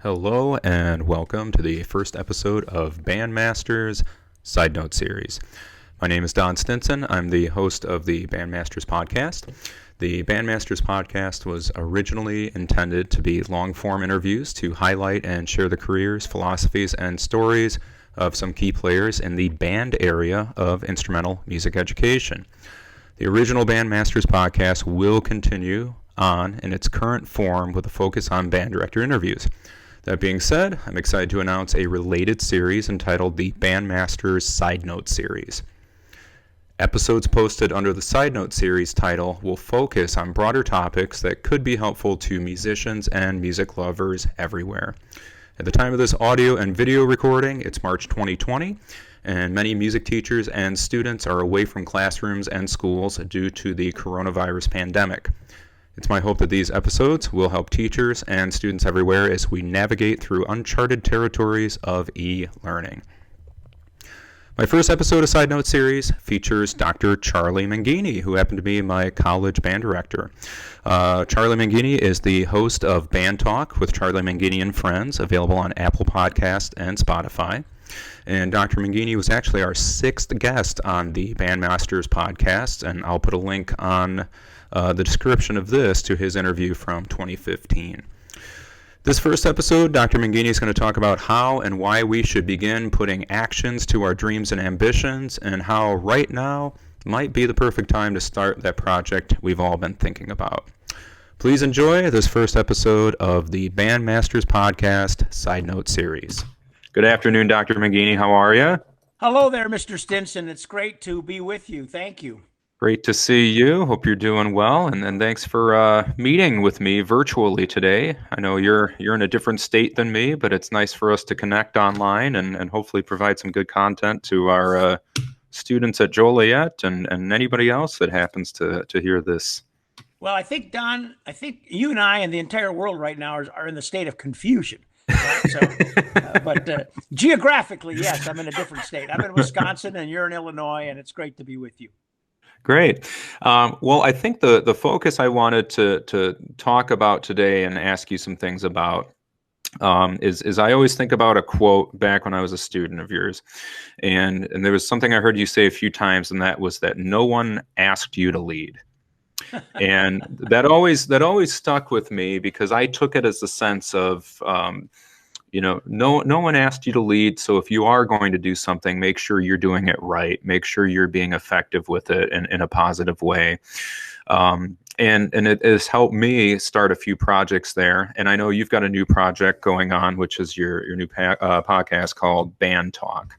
Hello and welcome to the first episode of Bandmasters Sidenote Series. My name is Don Stinson. I'm the host of the Bandmasters Podcast. The Bandmasters Podcast was originally intended to be long-form interviews to highlight and share the careers, philosophies, and stories of some key players in the band area of instrumental music education. The original Bandmasters Podcast will continue on in its current form with a focus on band director interviews. That being said, I'm excited to announce a related series entitled the Bandmasters Sidenote Series. Episodes posted under the Sidenote Series title will focus on broader topics that could be helpful to musicians and music lovers everywhere. At the time of this audio and video recording, it's March 2020, and many music teachers and students are away from classrooms and schools due to the coronavirus pandemic. It's my hope that these episodes will help teachers and students everywhere as we navigate through uncharted territories of e-learning. My first episode of Side Note Series features Dr. Charlie Menghini, who happened to be my college band director. Charlie Menghini is the host of Band Talk with Charlie Menghini and Friends, available on Apple Podcast and Spotify. And Dr. Menghini was actually our sixth guest on the Bandmasters Podcast, and I'll put a link on the description of this to his interview from 2015. This first episode, Dr. Menghini is going to talk about how and why we should begin putting actions to our dreams and ambitions, and how right now might be the perfect time to start that project we've all been thinking about. Please enjoy this first episode of the Bandmasters Podcast Side Note Series. Good afternoon, Dr. Menghini. How are you? Hello there, Mr. Stinson. It's great to be with you. Thank you. Great to see you. Hope you're doing well, and thanks for meeting with me virtually today. I know you're in a different state than me, but it's nice for us to connect online and hopefully provide some good content to our students at Joliet and anybody else that happens to hear this. Well, I think, Don, you and I and the entire world right now are in the state of confusion. Right? So, but geographically, yes, I'm in a different state. I'm in Wisconsin and you're in Illinois, and it's great to be with you. Great. Well, I think the focus I wanted to talk about today and ask you some things about is I always think about a quote back when I was a student of yours, and there was something I heard you say a few times, and that was that no one asked you to lead. And that always stuck with me because I took it as a sense of no one asked you to lead. So if you are going to do something, make sure you're doing it right. Make sure you're being effective with it in a positive way. And it has helped me start a few projects there. And I know you've got a new project going on, which is your new podcast called Band Talk.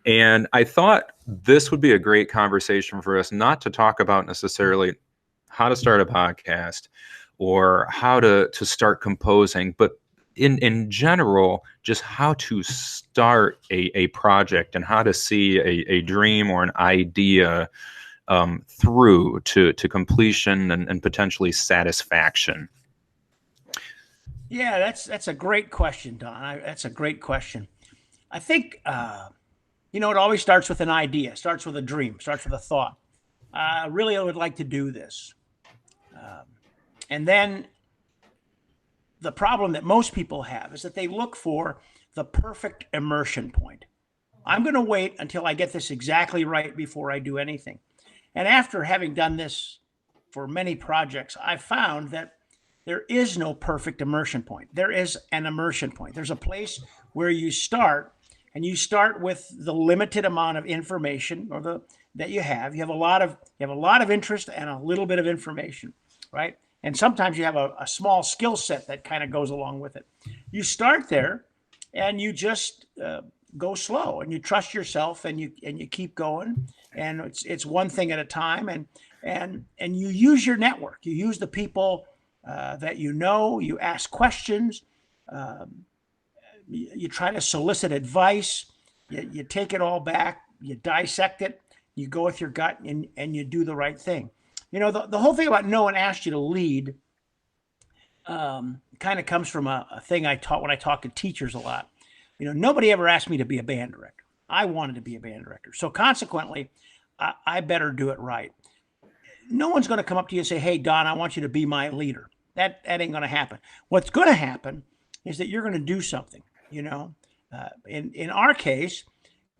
And I thought this would be a great conversation for us, not to talk about necessarily how to start a podcast or how to start composing, but in general, just how to start a project and how to see a dream or an idea through to completion and potentially satisfaction. Yeah, that's a great question, Don. That's a great question. I think, it always starts with an idea, starts with a dream, starts with a thought. Really, I would like to do this. And then the problem that most people have is that they look for the perfect immersion point. I'm going to wait until I get this exactly right before I do anything. And after having done this for many projects, I found that there is no perfect immersion point. There is an immersion point. There's a place where you start, and you start with the limited amount of information that you have. You have a lot of interest and a little bit of information, right? And sometimes you have a small skill set that kind of goes along with it. You start there, and you just go slow, and you trust yourself, and you keep going, and it's one thing at a time, and you use your network. You use the people that you know. You ask questions. You try to solicit advice. You take it all back. You dissect it. You go with your gut, and you do the right thing. The whole thing about no one asked you to lead kind of comes from a thing I taught when I talk to teachers a lot. Nobody ever asked me to be a band director. I wanted to be a band director. So consequently, I better do it right. No one's going to come up to you and say, hey, Don, I want you to be my leader. That ain't going to happen. What's going to happen is that you're going to do something, you know. In our case,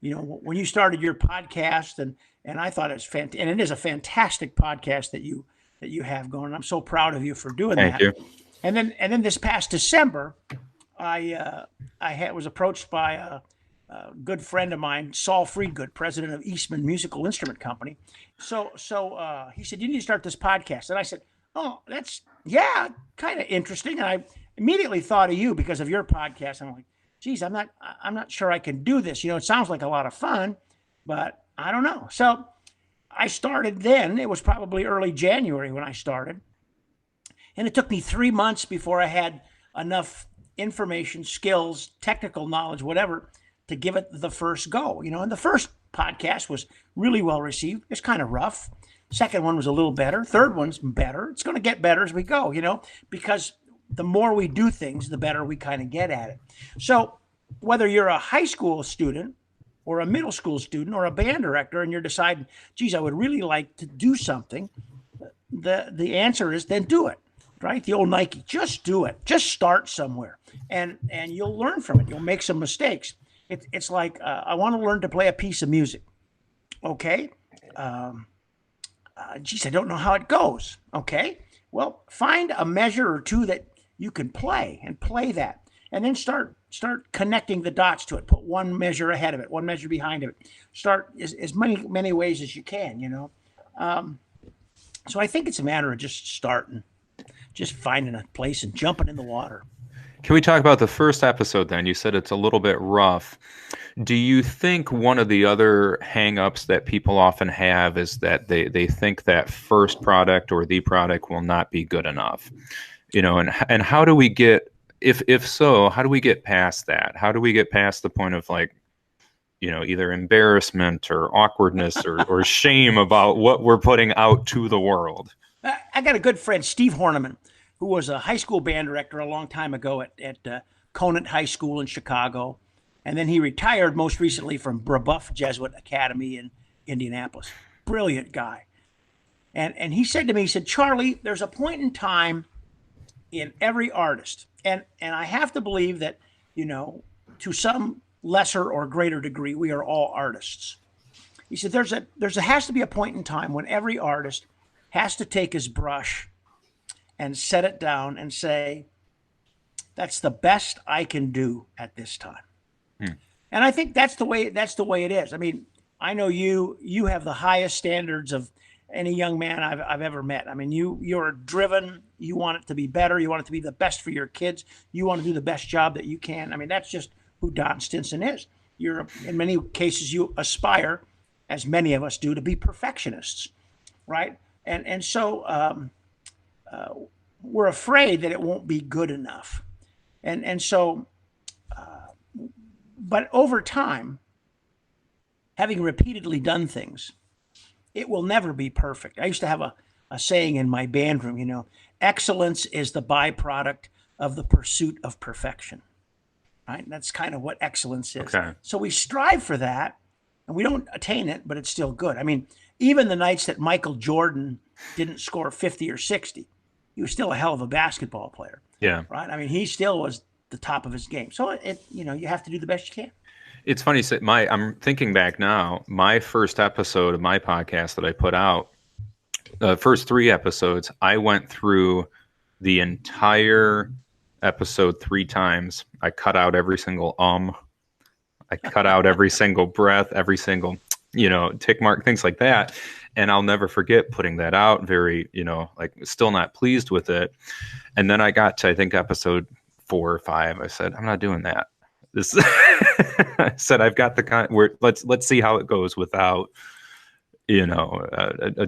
you know, when you started your podcast, and I thought it's fantastic, and it is a fantastic podcast that you have going. I'm so proud of you for doing Thank that. you. And then this past December, was approached by a good friend of mine, Saul Friedgood, president of Eastman Musical Instrument Company. So he said, you need to start this podcast. And I said, oh, that's, yeah, kind of interesting. And I immediately thought of you because of your podcast. I'm like, geez, I'm not sure I can do this. You know, it sounds like a lot of fun, but I don't know. So I started then. It was probably early January when I started. And it took me 3 months before I had enough information, skills, technical knowledge, whatever, to give it the first go. You know, and the first podcast was really well received. It's kind of rough. Second one was a little better. Third one's better. It's going to get better as we go, you know, because the more we do things, the better we kind of get at it. So whether you're a high school student or a middle school student or a band director and you're deciding, geez, I would really like to do something, the answer is then do it. Right? The old Nike, just do it. Just start somewhere and you'll learn from it. You'll make some mistakes. It's like, I want to learn to play a piece of music. Okay. Geez, I don't know how it goes. Okay. Well, find a measure or two that you can play and play that. And then start connecting the dots to it. Put one measure ahead of it, one measure behind it. Start as many ways as you can, you know. So I think it's a matter of just starting. Just finding a place and jumping in the water. Can we talk about the first episode then? You said it's a little bit rough. Do you think one of the other hang-ups that people often have is that they think that first product or the product will not be good enough? You know, and how do we get, if so, how do we get past that? How do we get past the point of, like, you know, either embarrassment or awkwardness or shame about what we're putting out to the world? I got a good friend, Steve Horniman, who was a high school band director a long time ago at Conant High School in Chicago. And then he retired most recently from Brebeuf Jesuit Academy in Indianapolis. Brilliant guy. And he said to me, he said, Charlie, there's a point in time in every artist. And I have to believe that, you know, to some lesser or greater degree, we are all artists. He said, there has to be a point in time when every artist has to take his brush and set it down and say, that's the best I can do at this time. And I think that's the way it is. I mean, I know you have the highest standards of any young man I've ever met. I mean, you're driven, you want it to be better, you want it to be the best for your kids, you want to do the best job that you can. I mean, that's just who Don Stinson is. You're, in many cases, you aspire, as many of us do, to be perfectionists, right? And so we're afraid that it won't be good enough. And so, but over time, having repeatedly done things, it will never be perfect. I used to have a saying in my band room, you know, excellence is the byproduct of the pursuit of perfection, right? And that's kind of what excellence is. Okay. So we strive for that, and we don't attain it, but it's still good. I mean, even the nights that Michael Jordan didn't score 50 or 60, he was still a hell of a basketball player. Yeah. Right. I mean, he still was the top of his game. So you know, you have to do the best you can. It's funny. I'm thinking back now, my first episode of my podcast that I put out, the first 3 episodes, I went through the entire episode 3 times. I cut out every single I cut out every single breath, every single, you know, tick mark, things like that. And I'll never forget putting that out, very, you know, like, still not pleased with it. And then I got to, I think, episode 4 or 5. I said, I'm not doing that. This I said, I've got let's see how it goes without, you know,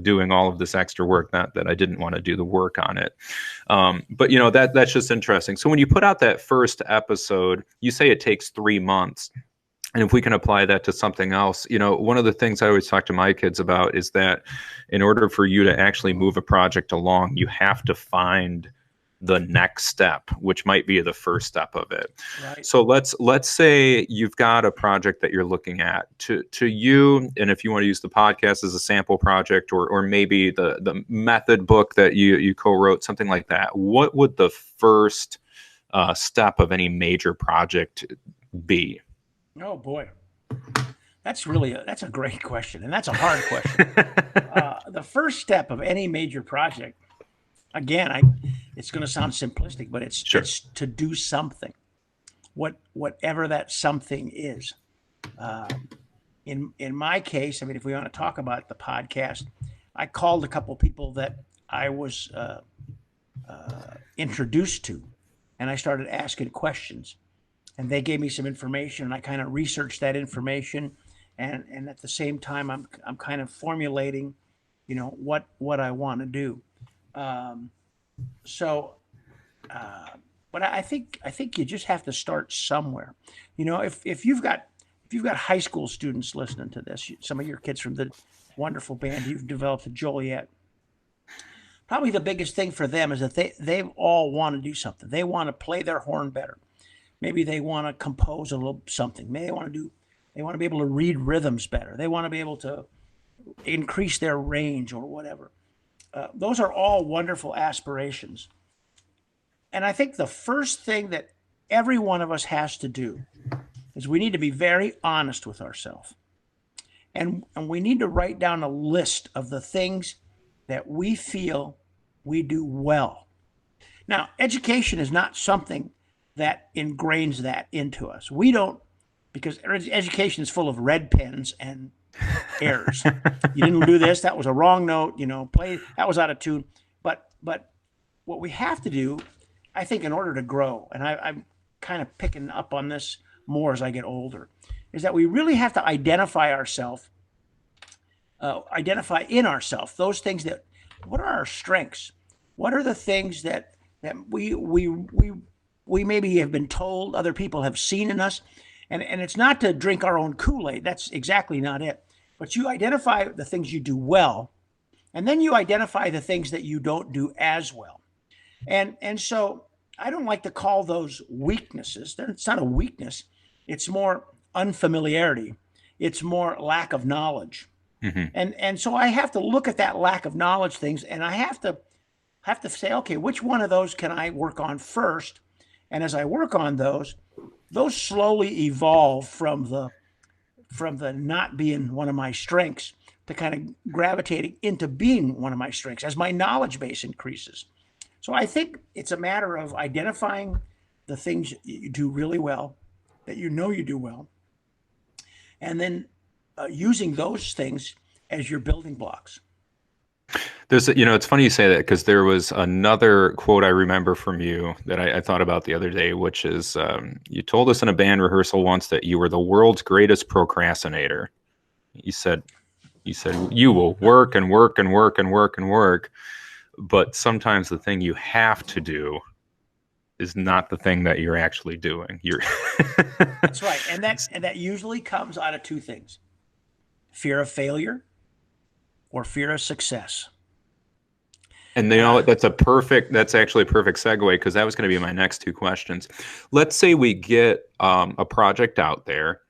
doing all of this extra work. Not that I didn't want to do the work on it. But, you know, that's just interesting. So when you put out that first episode, you say it takes 3 months. And if we can apply that to something else, you know, one of the things I always talk to my kids about is that in order for you to actually move a project along, you have to find the next step, which might be the first step of it. Right. So let's say you've got a project that you're looking at to you, and if you want to use the podcast as a sample project, or maybe the method book that you co-wrote, something like that, what would the first step of any major project be? Oh boy, that's a great question, and that's a hard question. The first step of any major project, again, it's going to sound simplistic, but it's to do something, whatever that something is. In my case, I mean, if we want to talk about the podcast, I called a couple people that I was introduced to, and I started asking questions, and they gave me some information, and I kind of researched that information, and at the same time, I'm kind of formulating, what I want to do. But I think you just have to start somewhere. If you've got high school students listening to this, some of your kids from the wonderful band you've developed at Joliet, probably the biggest thing for them is that they all want to do something. They want to play their horn better. Maybe they want to compose a little something. Maybe they want to be able to read rhythms better. They want to be able to increase their range or whatever. Those are all wonderful aspirations. And I think the first thing that every one of us has to do is we need to be very honest with ourselves. And we need to write down a list of the things that we feel we do well. Now, education is not something that ingrains that into us. We don't, because education is full of red pens and errors. You didn't do this, that was a wrong note, that was out of tune. But what we have to do, I think, in order to grow, and I'm kind of picking up on this more as I get older, is that we really have to identify in ourselves those things what are our strengths? What are the things that we maybe have been told other people have seen in us? And it's not to drink our own Kool-Aid. That's exactly not it. But you identify the things you do well, and then you identify the things that you don't do as well. And so I don't like to call those weaknesses. It's not a weakness. It's more unfamiliarity. It's more lack of knowledge. Mm-hmm. And so I have to look at that lack of knowledge things, and I have to say, okay, which one of those can I work on first? And as I work on those slowly evolve from the not being one of my strengths to kind of gravitating into being one of my strengths as my knowledge base increases. So I think it's a matter of identifying the things you do really well, that you do well, and then using those things as your building blocks. It's funny you say that, because there was another quote I remember from you that I thought about the other day, which is, you told us in a band rehearsal once that you were the world's greatest procrastinator. You said you will work and work and work and work and work, but sometimes the thing you have to do is not the thing that you're actually doing. That's right. And that usually comes out of two things: fear of failure or fear of success. And that's actually a perfect segue, because that was going to be my next two questions. Let's say we get a project out there,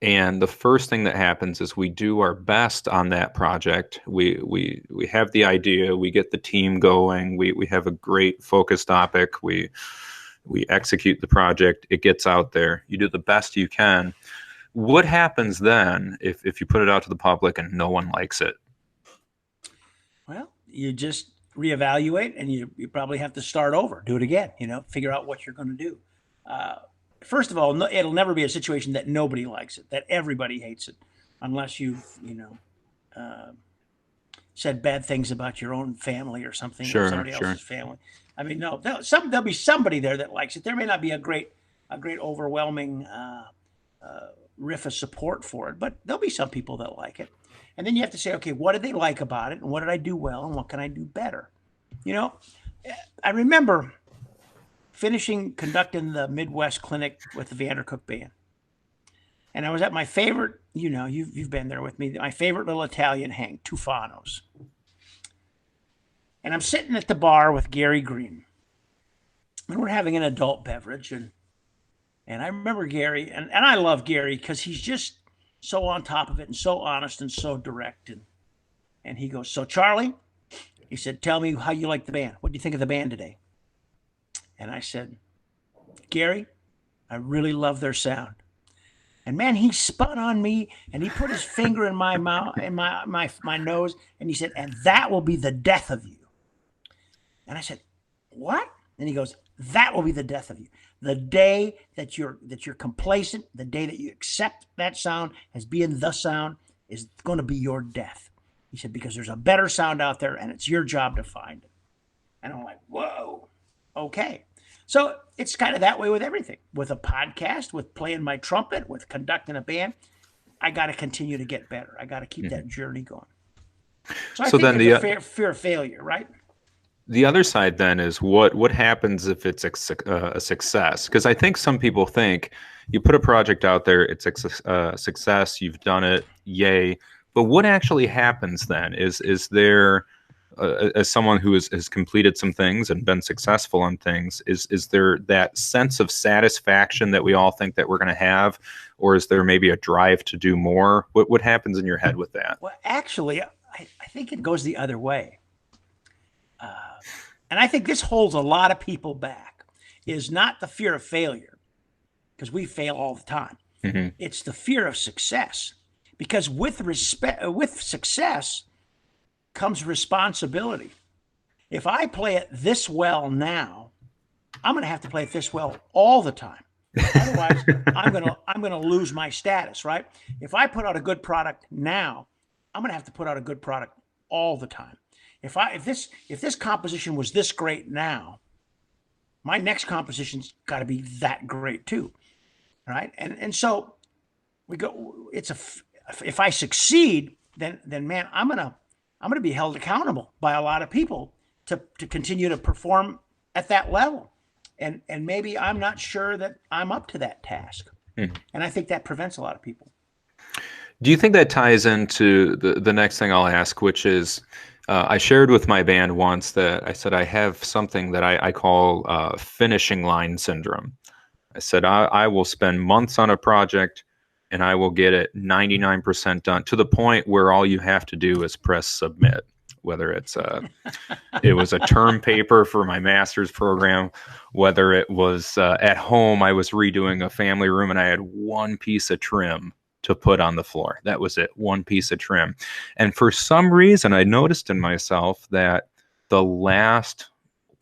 and the first thing that happens is we do our best on that project. We have the idea, we get the team going, we have a great focus topic, we execute the project, it gets out there, you do the best you can. What happens then if you put it out to the public and no one likes it? Well, you just reevaluate, and you probably have to start over, do it again, figure out what you're going to do. First of all, it'll never be a situation that nobody likes it, that everybody hates it, unless you've, said bad things about your own family or something, or somebody else's family. I mean, no, there'll be somebody there that likes it. There may not be a great overwhelming riff of support for it, but there'll be some people that like it. And then you have to say, okay, what did they like about it? And what did I do well? And what can I do better? I remember conducting the Midwest Clinic with the Vandercook Band. And I was at my favorite, you've been there with me, my favorite little Italian hang, Tufano's. And I'm sitting at the bar with Gary Green. And we're having an adult beverage. And I remember Gary, and I love Gary because he's just so on top of it and so honest and so direct. And he goes, "So Charlie," he said, "tell me how you like the band. What do you think of the band today?" And I said, Gary, I really love their sound. And man, he spun on me and he put his finger in my mouth, in my nose, and he said, and that will be the death of you. And I said, what? And he goes, that will be the death of you. The day that you're complacent, the day that you accept that sound as being the sound is going to be your death. He said, because there's a better sound out there and it's your job to find it. And I'm like, whoa, okay. So it's kind of that way with everything. With a podcast, with playing my trumpet, with conducting a band, I got to continue to get better. I got to keep that journey going. So I think then there's fear of failure, right? The other side then is what happens if it's a success? Because I think some people think you put a project out there, it's a success, you've done it, yay. But what actually happens then? Is there as someone who has completed some things and been successful on things, is there that sense of satisfaction that we all think that we're going to have, or is there maybe a drive to do more? What happens in your head with that? Well, actually, I think it goes the other way. And I think this holds a lot of people back, is not the fear of failure, because we fail all the time. Mm-hmm. It's the fear of success, because with success comes responsibility. If I play it this well now, I'm going to have to play it this well all the time. Otherwise, I'm going to lose my status, right? If I put out a good product now, I'm going to have to put out a good product all the time. If this composition was this great now, my next composition's got to be that great too, right? And so we go. If I succeed, then man, I'm gonna be held accountable by a lot of people to continue to perform at that level, and maybe I'm not sure that I'm up to that task, and I think that prevents a lot of people. Do you think that ties into the next thing I'll ask, which is? I shared with my band once that I said I have something that I call finishing line syndrome. I said I will spend months on a project and I will get it 99% done, to the point where all you have to do is press submit. Whether it was a term paper for my master's program, whether it was at home, I was redoing a family room and I had one piece of trim to put on the floor. That was it, one piece of trim. And for some reason, I noticed in myself that the last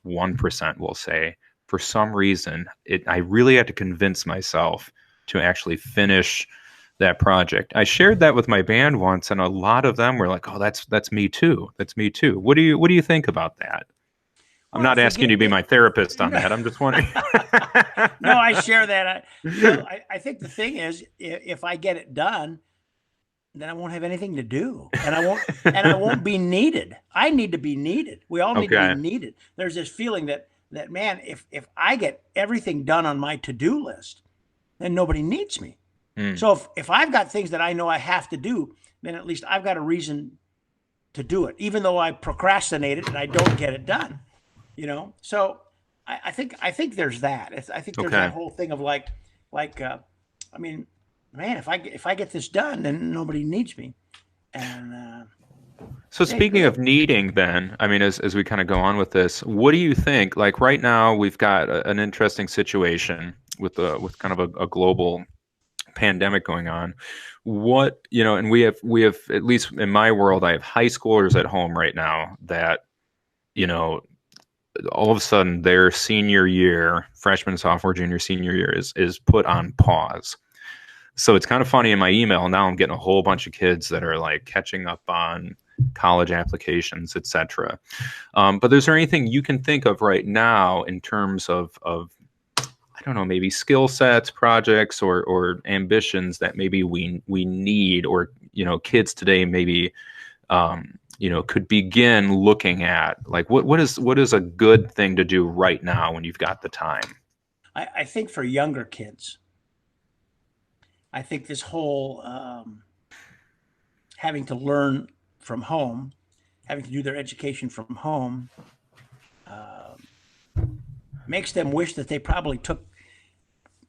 1%, we'll say, for some reason, I really had to convince myself to actually finish that project. I shared that with my band once, and a lot of them were like, "Oh, that's me too. That's me too." What do you think about that? I'm not asking you to be my therapist on that. I'm just wondering. No, I share that. I think the thing is, if I get it done, then I won't have anything to do, and I won't be needed. I need to be needed. We all need to be needed. There's this feeling that man, if I get everything done on my to-do list, then nobody needs me. So if I've got things that I know I have to do, then at least I've got a reason to do it, even though I procrastinate it and I don't get it done. So I think there's that. I think there's that whole thing of like, I mean, man, if I get this done, then nobody needs me. And so speaking of needing, then, I mean, as we kind of go on with this, what do you think? Like right now, we've got an interesting situation with kind of a global pandemic going on. And we have at least in my world, I have high schoolers at home right now that, all of a sudden their senior year, freshman, sophomore, junior, senior year is put on pause. So it's kind of funny in my email now, I'm getting a whole bunch of kids that are like catching up on college applications, etc. But is there anything you can think of right now in terms of I don't know, maybe skill sets, projects, or ambitions that maybe we need, or kids today maybe could begin looking at? Like what is a good thing to do right now when you've got the time? I think for younger kids, I think this whole having to learn from home, having to do their education from home, makes them wish that they probably took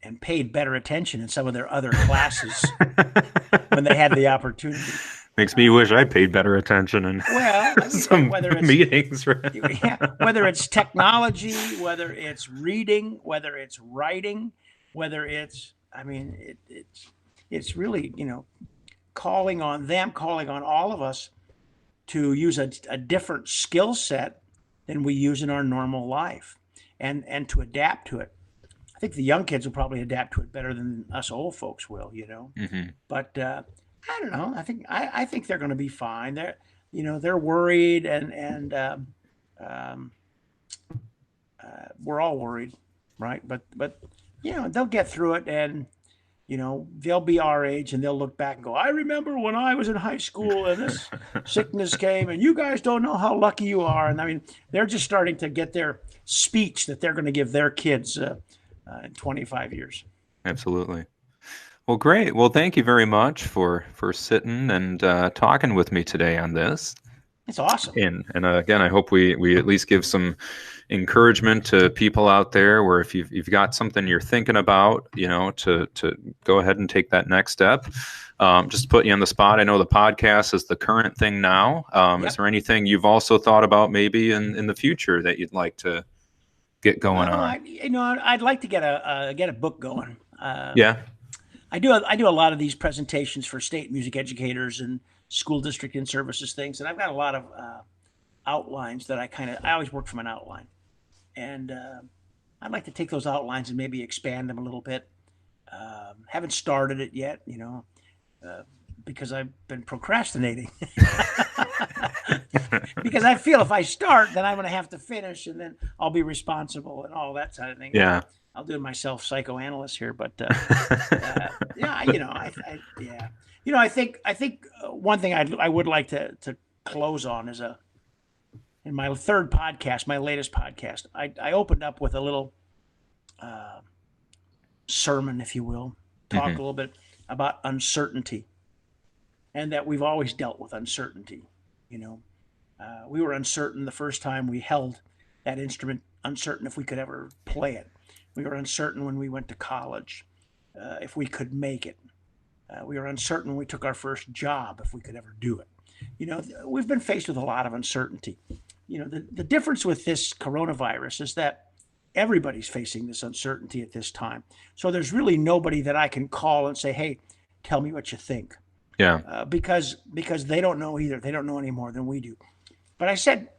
and paid better attention in some of their other classes when they had the opportunity. Makes me wish I paid better attention in Well, I mean, some whether it's meetings. yeah, whether it's technology, whether it's reading, whether it's writing, whether it's, I mean, it's really, calling on them, calling on all of us to use a different skill set than we use in our normal life, and to adapt to it. I think the young kids will probably adapt to it better than us old folks will. Hmm. But I don't know. I think they're going to be fine. They're worried, and um, we're all worried, right? But they'll get through it, and they'll be our age, and they'll look back and go, I remember when I was in high school and this sickness came, and you guys don't know how lucky you are. And I mean, they're just starting to get their speech that they're going to give their kids in 25 years. Absolutely. Well, great. Well, thank you very much for sitting and talking with me today on this. It's awesome. And again, I hope we at least give some encouragement to people out there, where if you've got something you're thinking about, to go ahead and take that next step. Just to put you on the spot, I know the podcast is the current thing now. Yep. Is there anything you've also thought about maybe in the future that you'd like to get going on? I'd like to get a book going. Yeah. I do a lot of these presentations for state music educators and school district in services things, and I've got a lot of outlines that I always work from an outline, and I'd like to take those outlines and maybe expand them a little bit. Haven't started it yet, because I've been procrastinating. Because I feel if I start, then I'm going to have to finish, and then I'll be responsible and all that side of things. Yeah. I'll do myself psychoanalyst here, but yeah, I think one thing I would like to close on is in my third podcast, my latest podcast, I opened up with a little sermon, if you will, talk a little bit about uncertainty, and that we've always dealt with uncertainty. We were uncertain the first time we held that instrument, uncertain if we could ever play it. We were uncertain when we went to college, if we could make it. We were uncertain when we took our first job, if we could ever do it. We've been faced with a lot of uncertainty. The difference with this coronavirus is that everybody's facing this uncertainty at this time. So there's really nobody that I can call and say, hey, tell me what you think. Yeah. Because they don't know either. They don't know any more than we do. But I said,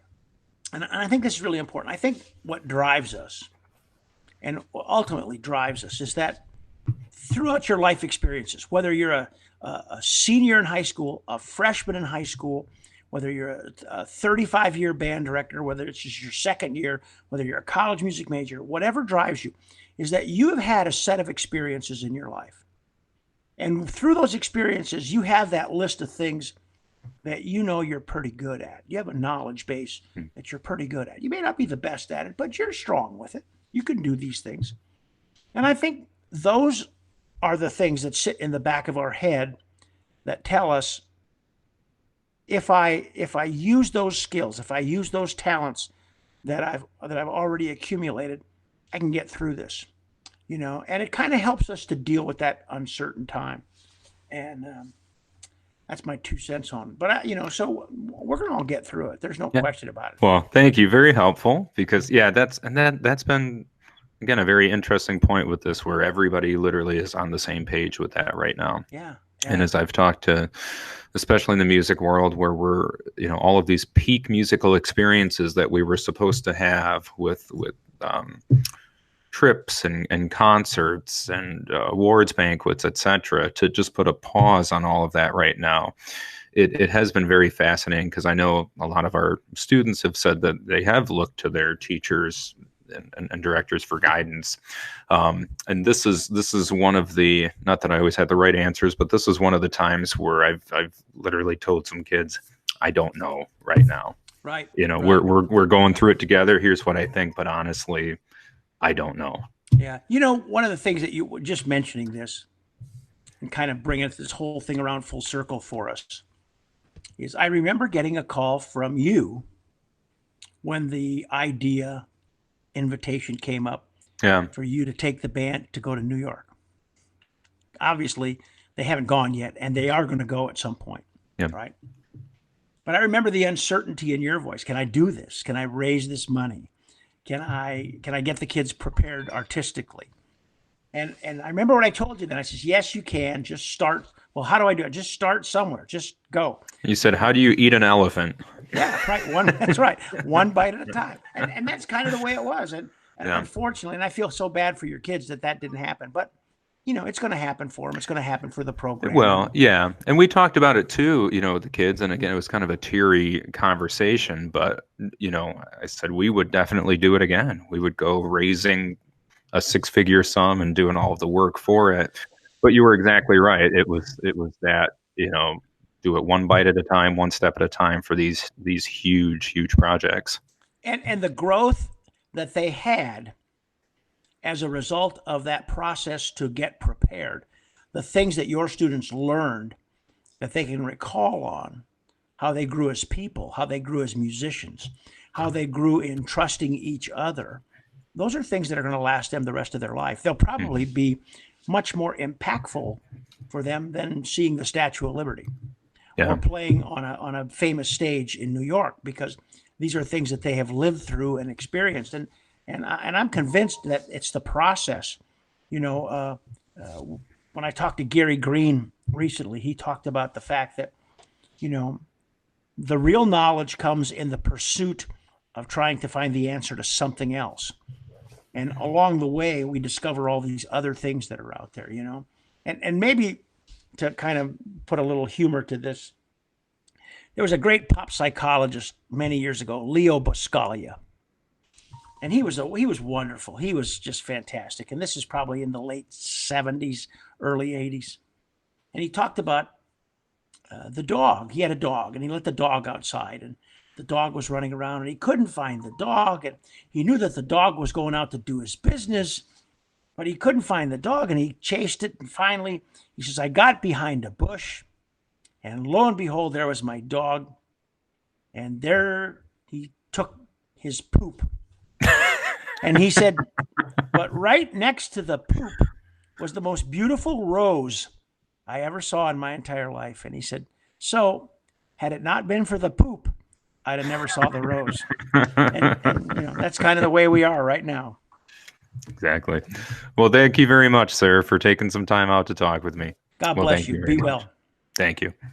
and I think this is really important, I think what drives us and ultimately drives us is that throughout your life experiences, whether you're a senior in high school, a freshman in high school, whether you're a 35-year band director, whether it's just your second year, whether you're a college music major, whatever drives you, is that you have had a set of experiences in your life. And through those experiences, you have that list of things that you're pretty good at. You have a knowledge base that you're pretty good at. You may not be the best at it, but you're strong with it. You can do these things. And I think those are the things that sit in the back of our head that tell us, if I use those skills, if I use those talents that I've already accumulated, I can get through this. And it kind of helps us to deal with that uncertain time. And that's my 2 cents on it. But so we're gonna all get through it. There's no question about it. Well, thank you. Very helpful, because that's been, again, a very interesting point with this, where everybody literally is on the same page with that right now. Yeah. And as I've talked to, especially in the music world, where we're, all of these peak musical experiences that we were supposed to have with trips and concerts and awards banquets, etc., to just put a pause on all of that right now. It has been very fascinating, because I know a lot of our students have said that they have looked to their teachers and directors for guidance. And this is one of the, not that I always had the right answers, but this is one of the times where I've literally told some kids, I don't know right now. Right. Right. We're going through it together. Here's what I think, but honestly, I don't know. Yeah. One of the things that you were just mentioning this and kind of bringing this whole thing around full circle for us is, I remember getting a call from you when the invitation came up for you to take the band to go to New York. Obviously, they haven't gone yet, and they are going to go at some point. Yeah. right? But I remember the uncertainty in your voice. Can I do this? Can I raise this money? Can I get the kids prepared artistically? And I remember what I told you then. I says, yes, you can. Just start. Well, how do I do it? Just start somewhere. Just go. You said, how do you eat an elephant? Yeah, right. That's right. One bite at a time. And that's kind of the way it was. And unfortunately, and I feel so bad for your kids that didn't happen. But, it's going to happen for them. It's going to happen for the program. Well, yeah. And we talked about it too, with the kids. And again, it was kind of a teary conversation. But, I said we would definitely do it again. We would go raising a 6-figure sum and doing all of the work for it. But you were exactly right. It was that, do it one bite at a time, one step at a time for these huge projects. And the growth that they had as a result of that process to get prepared, the things that your students learned that they can recall on, how they grew as people, how they grew as musicians, how they grew in trusting each other. Those are things that are going to last them the rest of their life. They'll probably be much more impactful for them than seeing the Statue of Liberty or playing on a famous stage in New York, because these are things that they have lived through and experienced. And I'm convinced that it's the process. When I talked to Gary Green recently, he talked about the fact that, the real knowledge comes in the pursuit of trying to find the answer to something else. And along the way, we discover all these other things that are out there, and maybe to kind of put a little humor to this, there was a great pop psychologist many years ago, Leo Buscaglia. And he was wonderful. He was just fantastic. And this is probably in the late 70s, early 80s. And he talked about the dog. He had a dog, and he let the dog outside, and the dog was running around, and he couldn't find the dog. And he knew that the dog was going out to do his business, but he couldn't find the dog, and he chased it. And finally, he says, I got behind a bush, and lo and behold, there was my dog. And there he took his poop. And he said, but right next to the poop was the most beautiful rose I ever saw in my entire life. And he said, so had it not been for the poop, I'd have never saw the rose. And that's kind of the way we are right now. Exactly. Well, thank you very much, sir, for taking some time out to talk with me. God bless you. Be well. Thank you.